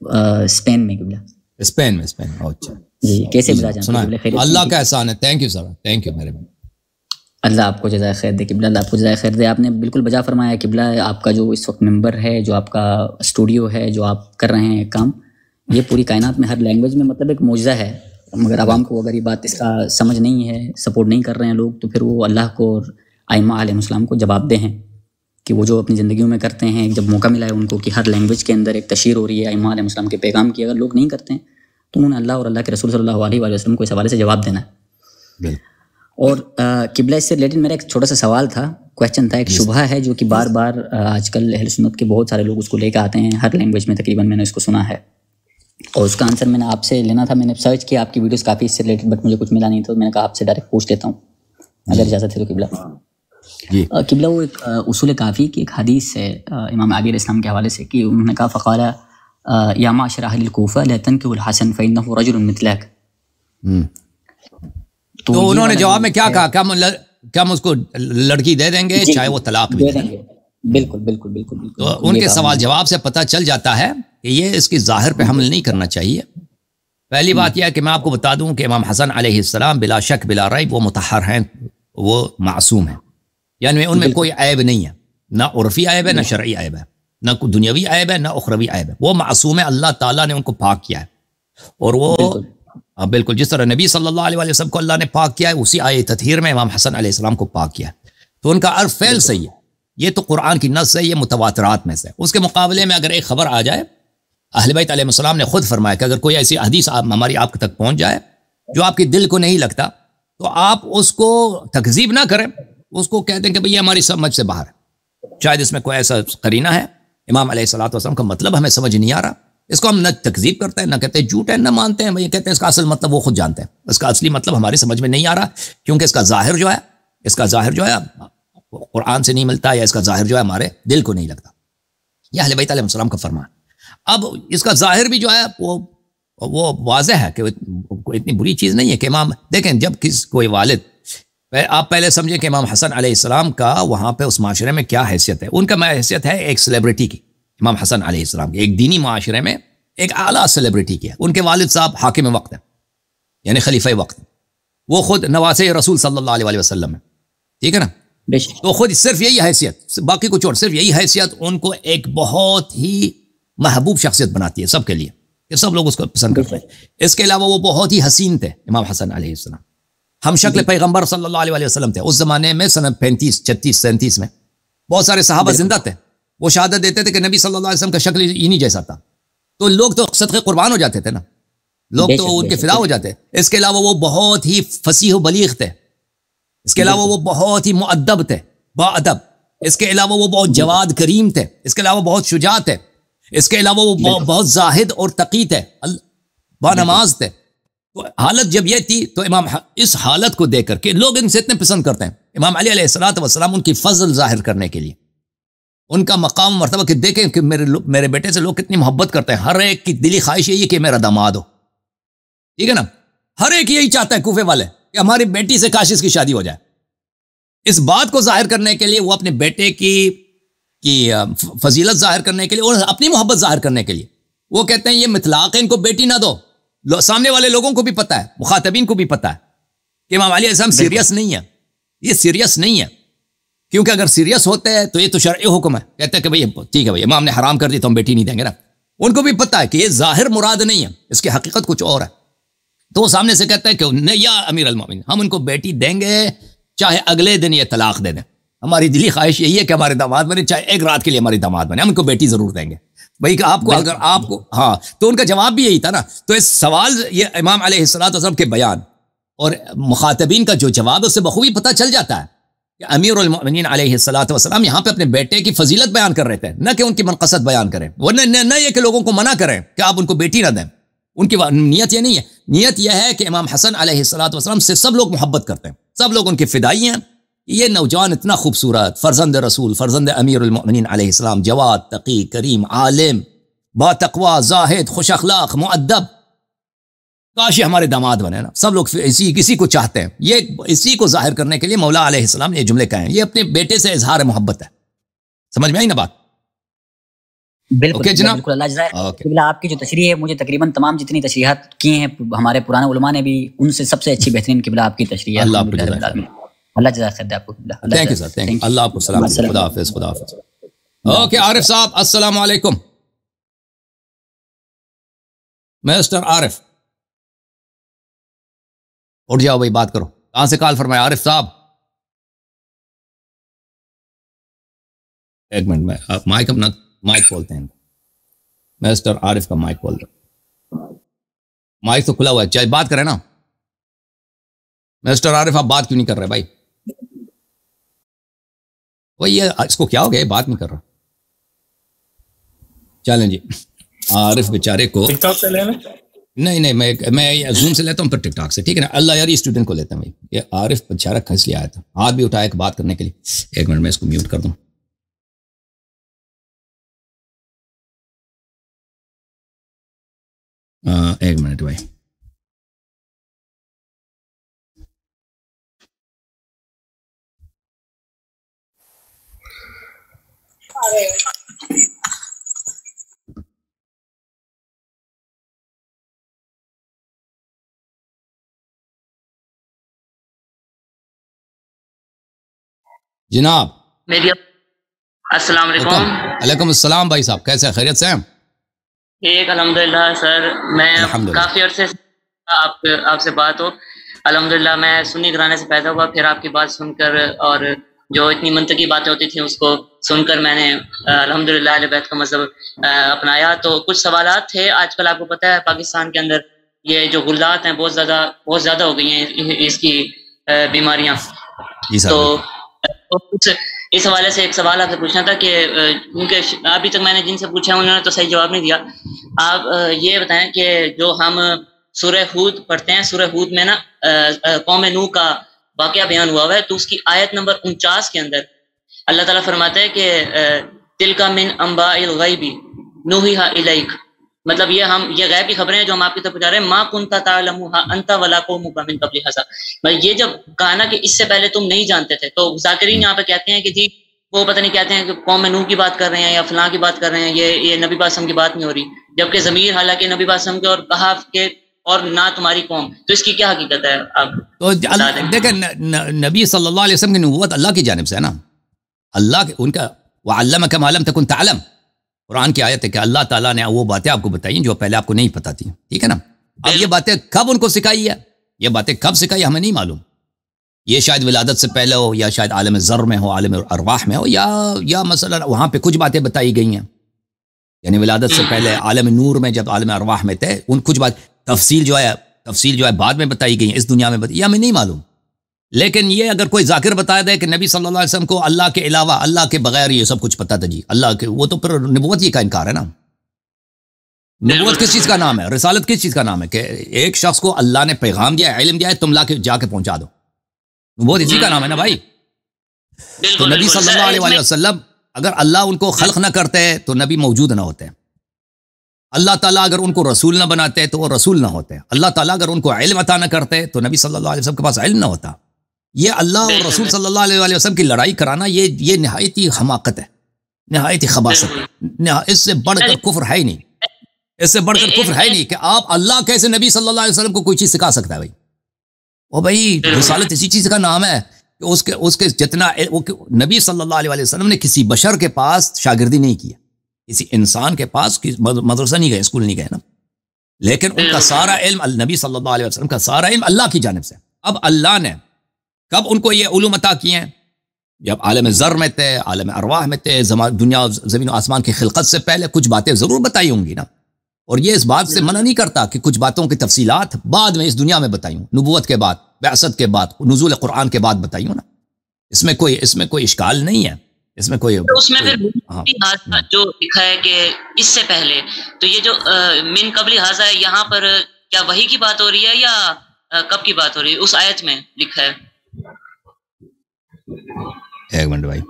Spain میں قبلہ. Spain میں اچھا جی کیسے بتا جانتے ہیں؟ اللہ کا احسان ہے. Thank you sir, thank you میرے بھائی. اللہ آپ کو جزائے خیر دے قبلہ, اللہ آپ کو جزائے خیر دے. آپ نے بالکل بجا فرمایا قبلہ. آپ کا جو اس وقت ممبر ہے, جو آپ کا اسٹوڈیو ہے, جو آپ کر رہے ہیں کام, یہ پوری کائنات میں ہر لینگویج میں مطلب ایک معجزہ ہے. مگر عوام کو اگر یہ بات اس کا سمجھ نہیں ہے, سپورٹ نہیں کر رہے ہیں لوگ, تو پھر وہ اللہ کو اور ائمہ علیہ السلام کو جواب دہ ہیں کہ وہ جو اپنی زندگیوں میں کرتے ہیں. جب موقع ملا ہے ان کو کہ ہر لینگویج کے اندر ایک تشہیر ہو رہی ہے ائمہ علیہ السلام کے پیغام کی, اگر لوگ نہیں کرتے ہیں تو انہوں نے اللہ اور اللہ کے رسول صلی اللہ علیہ وآلہ وسلم کو اس حوالے سے جواب دینا ہے. اور قبلہ اس سے ریلیٹڈ میرا ایک چھوٹا سا سوال تھا, کویشچن تھا, ایک شبہ ہے جو کہ بار بار آج کل اہل سنت کے بہت سارے لوگ اس کو لے کے آتے ہیں ہر لینگویج میں تقریباً, میں نے اس کو سنا ہے, اور اس کا آنسر میں نے آپ سے لینا تھا. میں نے سرچ کیا آپ کی ویڈیوز کافی اس سے ریلیٹڈ, بٹ مجھے کچھ ملا نہیں, تو میں نے کہا آپ سے ڈائریکٹ پوچھ لیتا ہوں اگر اجازت ہے تو. قبلہ وہ ایک اصول کافی کی ایک حدیث ہے امام علی علیہ السلام کے حوالے سے, کہ انہوں نے کہا فقال یا معشر اہل الکوفہ لا تنکحوا الحسن فانہ رجل مثلک. تو انہوں نے جواب میں کیا کہا, کیا ہم اس کو لڑکی دے دیں گے چاہے وہ طلاق بھی دیں گے؟ بالکل بالکل بالکل بالکل. تو ان کے سوال جواب سے پتہ چل جاتا ہے کہ یہ اس کی ظاہر پہ حمل نہیں کرنا چاہیے. پہلی بات یہ ہے کہ میں آپ کو بتا دوں کہ امام حسن علیہ السلام بلا شک بلا ریب وہ مطہر ہیں, وہ معصوم ہیں, یعنی ان میں کوئی عیب نہیں ہے, نہ عرفی عیب ہے نہ شرعی عیب ہے, نہ کوئی دنیاوی عیب ہے نہ اخروی عیب ہے. وہ معصوم ہے, اللہ تعالیٰ نے ان کو پاک کیا ہے. اور وہ بالکل جس طرح نبی صلی اللہ علیہ وسلم کو اللہ نے پاک کیا ہے, اسی آیت تطہیر میں امام حسن علیہ السلام کو پاک کیا ہے. تو ان کا عرف فعل صحیح ہے. یہ تو قرآن کی نص ہے, یہ متواترات میں سے. اس کے مقابلے میں اگر ایک خبر آ جائے, اہل بیت علیہ السلام نے خود فرمایا کہ اگر کوئی ایسی حدیث ہماری آپ تک پہنچ جائے جو آپ کے دل کو نہیں لگتا, تو آپ اس کو تکذیب نہ کریں, اس کو کہتے ہیں کہ بھئی یہ ہماری سمجھ سے باہر ہے, شاید اس میں کوئی ایسا قرینہ ہے, امام علیہ الصلوۃ والسلام کا مطلب ہمیں سمجھ نہیں آ رہا, اس کو ہم نہ تکذیب کرتے ہیں, نہ کہتے ہیں جھوٹ ہے, نہ مانتے ہیں, بھئی کہتے ہیں اس کا اصل مطلب وہ خود جانتے ہیں, اس کا اصلی مطلب ہماری سمجھ میں نہیں آ رہا, کیونکہ اس کا ظاہر جو ہے قرآن سے نہیں ملتا, یا اس کا ظاہر جو ہے ہمارے دل کو نہیں لگتا. یہ اہل بیت علیہ السلام کا فرمان. اب اس کا ظاہر بھی جو ہے وہ واضح ہے کہ کوئی اتنی بری چیز نہیں ہے کہ امام, دیکھیں جب کوئی والد, آپ پہلے سمجھیں کہ امام حسن علیہ السلام کا وہاں پہ اس معاشرے میں کیا حیثیت ہے. ان کا حیثیت ہے ایک سیلیبریٹی کی, امام حسن علیہ السلام کی ایک دینی معاشرے میں ایک اعلیٰ سیلیبریٹی کی ہے. ان کے والد صاحب حاکم وقت ہیں, یعنی خلیفہ وقت, وہ خود نواسے رسول صلی اللہ علیہ وسلم ہے, ٹھیک ہے نا. تو خود صرف یہی حیثیت, باقی کچھ اور, صرف یہی حیثیت ان کو ایک بہت ہی محبوب شخصیت بناتی ہے سب کے لیے, کہ سب لوگ اس کو پسند کرتے ہیں. اس کے علاوہ وہ بہت ہی حسین تھے امام حسن علیہ السلام, ہم شکل پیغمبر صلی اللہ علیہ وسلم تھے. اس زمانے میں سنہ 35 36 37 میں بہت سارے صحابہ زندہ تھے, وہ شہادت دیتے تھے کہ نبی صلی اللہ علیہ وسلم کا شکل انہی جیسا تھا. تو لوگ تو صدقے قربان ہو جاتے تھے نا, لوگ تو ان کے فدا ہو جاتے. اس کے علاوہ وہ بہت ہی فصیح و بلیغ تھے, اس کے علاوہ وہ بہت ہی مؤدب تھے, با ادب. اس کے علاوہ وہ بہت جواد کریم تھے, اس کے علاوہ بہت شجاع تھے, اس کے علاوہ وہ بہت زاہد اور تقی تھے, با نماز تھے. تو حالت جب یہ تھی, تو امام اس حالت کو دیکھ کر کے لوگ ان سے اتنے پسند کرتے ہیں. امام علی علیہ السلام ان کی فضل ظاہر کرنے کے لیے, ان کا مقام مرتبہ کہ دیکھیں کہ میرے بیٹے سے لوگ کتنی محبت کرتے ہیں. ہر ایک کی دلی خواہش یہی کہ میرا داماد ہو, ٹھیک ہے نا. ہر ایک یہی چاہتا ہے کوفے والے کہ ہماری بیٹی سے کاش اس کی شادی ہو جائے. اس بات کو ظاہر کرنے کے لیے, وہ اپنے بیٹے کی فضیلت ظاہر کرنے کے لیے اور اپنی محبت ظاہر کرنے کے لیے, وہ کہتے ہیں یہ مطلاق ہے, ان کو بیٹی نہ دو. سامنے والے لوگوں کو بھی پتا ہے, مخاطبین کو بھی پتا ہے کہ امام علیہ السلام سیریس نہیں ہے, یہ سیریس نہیں ہے. کیونکہ اگر سیریس ہوتے ہیں تو یہ تو شرعی حکم ہے, کہتے ہیں کہ بھئی ٹھیک ہے بھئی امام نے حرام کر دی تو ہم بیٹی نہیں دیں گے نا. ان کو بھی پتا ہے کہ یہ ظاہر مراد نہیں ہے, اس کی حقیقت کچھ اور ہے. تو وہ سامنے سے کہتے ہیں کہ یا امیر المومنین, ہم ان کو بیٹی دیں گے چاہے اگلے دن یہ طلاق دے دیں. ہماری دلی خواہش یہی ہے کہ ہمارے داماد بنے, چاہے ایک رات کے لیے ہماری داماد بنے, ہم ان کو بیٹی ضرور دیں گے. بھائی کہ آپ کو اگر آپ کو, ہاں, تو ان کا جواب بھی یہی تھا نا. تو اس سوال, یہ امام علیہ السلام کے بیان اور مخاطبین کا جو جواب ہے, اس سے بخوبی پتہ چل جاتا ہے کہ امیر المؤمنین علیہ السلام یہاں پہ اپنے بیٹے کی فضیلت بیان کر رہے تھے, نہ کہ ان کی منقصت بیان کریں, ورنہ نہ یہ کہ لوگوں کو منع کریں کہ آپ ان کو بیٹی نہ دیں. ان کی نیت یہ نہیں ہے. نیت یہ ہے کہ امام حسن علیہ السلام سے سب لوگ محبت کرتے ہیں, سب لوگ ان کے فدائی ہیں. یہ نوجوان اتنا خوبصورت, فرزند رسول, فرزند امیر المؤمنین علیہ السلام, جواد, تقی, کریم, عالم, با تقوی, زاہد, خوش اخلاق, مؤدب, کاش یہ ہمارے داماد بنے نا. سب لوگ اسی کو چاہتے ہیں. یہ اسی کو ظاہر کرنے کے لیے مولا علیہ السلام نے یہ جملے کہے ہیں. یہ اپنے بیٹے سے اظہار محبت ہے. سمجھ میں آئی نا بات؟ بالکل اوکے جناب، بالکل اللہ جزائے اوکے قبلہ آپ کی جو تشریح ہے، مجھے تقریباً تمام جتنی تشریحات کی ہیں ہمارے پرانے علماء نے بھی، ان سے سب سے اچھی بہترین قبلہ آپ کی تشریح ہے. اللہ آپ کو الحمدللہ رب جزائے العالمین. اللہ جزائے خیر دے آپ کو قبلہ. اللہ تھینک یو جزائے sir, thank thank you. you. اللہ آپ کو سلام دے. السلام خدا علیکم. حافظ، خدا حافظ. اللہ اوکے حافظ. عارف صاحب السلام علیکم. مسٹر عارف اٹھ جاؤ بھائی، بات کرو. کہاں سے کال فرمایا عارف صاحب؟ ایک منٹ میں مائک اپنا مائک کھولتے ہیں. مسٹر عارف کا مائک کھول دو. مائک تو کھلا ہوا ہے، چاہے بات کریں نا. مسٹر عارف آپ بات کیوں نہیں کر رہے بھائی؟ وہ یہ اس کو کیا ہو گیا، بات نہیں کر رہا. چلیں جی، عارف بیچارے کو ٹک ٹاک سے لینا. نہیں میں زوم سے لیتا ہوں، پھر ٹک ٹاک سے. ٹھیک ہے نا. اللہ یار اسٹوڈنٹ کو لیتا ہوں بھائی. یہ عارف بیچارہ کھنس لیا آیا تھا، ہاتھ بھی اٹھایا بات کرنے کے لیے. ایک منٹ میں اس کو میوٹ کر دوں. ایک منٹ بھائی. جناب میری السلام علیکم. علیکم السلام بھائی صاحب، کیسے ہیں؟ خیریت سے ہیں؟ ایک الحمدللہ سر، میں الحمدللہ. کافی عرصے سے آپ سے بات ہو. الحمدللہ میں سنی گھرانے سے پیدا ہوا، پھر آپ کی بات سن کر اور جو اتنی منطقی باتیں ہوتی تھیں اس کو سن کر میں نے الحمدللہ اہل بیت کا مذہب اپنایا. تو کچھ سوالات تھے. آج کل آپ کو پتہ ہے پاکستان کے اندر یہ جو غلات ہیں بہت زیادہ ہو گئی ہیں اس کی بیماریاں. تو کچھ اس حوالے سے ایک سوال آپ سے پوچھنا تھا کہ کیونکہ ابھی تک میں نے جن سے پوچھا انہوں نے تو صحیح جواب نہیں دیا. آپ یہ بتائیں کہ جو ہم سورہ ہود پڑھتے ہیں، سورہ ہود میں نا قوم نوح کا واقعہ بیان ہوا ہے، تو اس کی آیت نمبر 49 کے اندر اللہ تعالیٰ فرماتا ہے کہ تلک من انباء الغیب نوحیھا الیک. مطلب یہ غیب کی خبریں ہیں جو ہم آپ کی طرف پہنچا رہے ہیں. ما کنت تعلمھا انت ولا قومک من قبل ھذا. یہ جب کہا نا کہ اس سے پہلے تم نہیں جانتے تھے، تو ذاکرین یہاں پہ کہتے ہیں کہ جی وہ پتہ نہیں کہتے ہیں کہ قوم نوح کی بات کر رہے ہیں یا فلاں کی بات کر رہے ہیں، یہ نبی پاسم کی بات نہیں ہو رہی، جبکہ ضمیر حالانکہ نبی پاسم کے اور کہف کے اور نہ تمہاری قوم. تو اس کی کیا حقیقت ہے؟ آپ تو دیکھیں نبی صلی اللہ علیہ وسلم کی نبوت اللہ کی جانب سے ہے نا. اللہ کے ان کا وعلمک ما لم تکن تعلم، قرآن کی آیت ہے کہ اللہ تعالیٰ نے وہ باتیں آپ کو بتائی جو پہلے آپ کو نہیں پتہ تھی. ٹھیک ہے نا. اب یہ باتیں کب ان کو سکھائی ہے، یہ باتیں کب سکھائی ہمیں نہیں معلوم. یہ شاید ولادت سے پہلے ہو، یا شاید عالم ذر میں ہو، عالم ارواح میں ہو، یا مثلا وہاں پہ کچھ باتیں بتائی گئی ہیں. یعنی ولادت سے پہلے عالم نور میں جب عالم ارواح میں تھے، ان کچھ بات تفصیل جو ہے بعد میں بتائی گئی ہیں، اس دنیا میں بتائی، یہ ہمیں نہیں معلوم. لیکن یہ اگر کوئی ذاکر بتایا دے کہ نبی صلی اللہ علیہ وسلم کو اللہ کے علاوہ، اللہ کے بغیر یہ سب کچھ پتہ تھا جی اللہ کے، وہ تو پھر نبوت ہی کا انکار ہے نا. نبوت کس چیز کا نام ہے؟ رسالت کس چیز کا نام ہے؟ کہ ایک شخص کو اللہ نے پیغام دیا ہے، علم دیا ہے، تم جا کے پہنچا دو. نبوت اسی کا نام ہے نا بھائی. تو نبی صلی اللہ علیہ وسلم اگر اللہ ان کو خلق نہ کرتے تو نبی موجود نہ ہوتے. اللہ تعالیٰ اگر ان کو رسول نہ بناتے تو وہ رسول نہ ہوتے. اللہ تعالیٰ اگر ان کو علم عطا نہ کرتے تو نبی صلی اللہ علیہ وسلم کے پاس علم نہ ہوتا. یہ اللہ اور رسول صلی اللہ علیہ وسلم کی لڑائی کرانا یہ نہایت ہی حماقت ہے، نہایت ہی خباثت ہے. اس سے بڑھ کر کفر ہے ہی نہیں، اس سے بڑھ کر کفر ہے ہی نہیں کہ آپ اللہ کیسے نبی صلی اللہ علیہ وسلم کو کوئی چیز سکھا سکتا ہے بھائی. وہ بھائی رسالت اسی چیز کا نام ہے کہ اس کے جتنا نبی صلی اللہ علیہ وسلم نے کسی بشر کے پاس شاگردی نہیں کیا، کسی انسان کے پاس مدرسہ نہیں گئے، اسکول نہیں گئے نا. لیکن ان کا سارا علم نبی صلی اللہ علیہ وسلم کا سارا علم اللہ کی جانب سے. اب اللہ نے کب ان کو یہ علوم عطا کیے ہیں؟ جب عالم ذر میں تھے، عالم ارواح میں تھے، دنیا زمین و آسمان کی خلقت سے پہلے کچھ باتیں ضرور بتائی ہوں گی نا. اور یہ اس بات سے منع نہیں کرتا کہ کچھ باتوں کی تفصیلات بعد میں اس دنیا میں بتائی ہوں، نبوت کے بعد، بعثت کے بعد، نزول قرآن کے بعد بتائی ہوں نا. اس میں کوئی اشکال نہیں ہے. اس میں کوئی اس میں پھر جو لکھا ہے کہ اس سے پہلے، تو یہ جو من قبل ھذا ہے، یہاں پر کیا وحی کی بات ہو رہی ہے یا کب کی بات ہو رہی ہے؟ اس آیت میں لکھا ہے. ایک منٹ بھائی.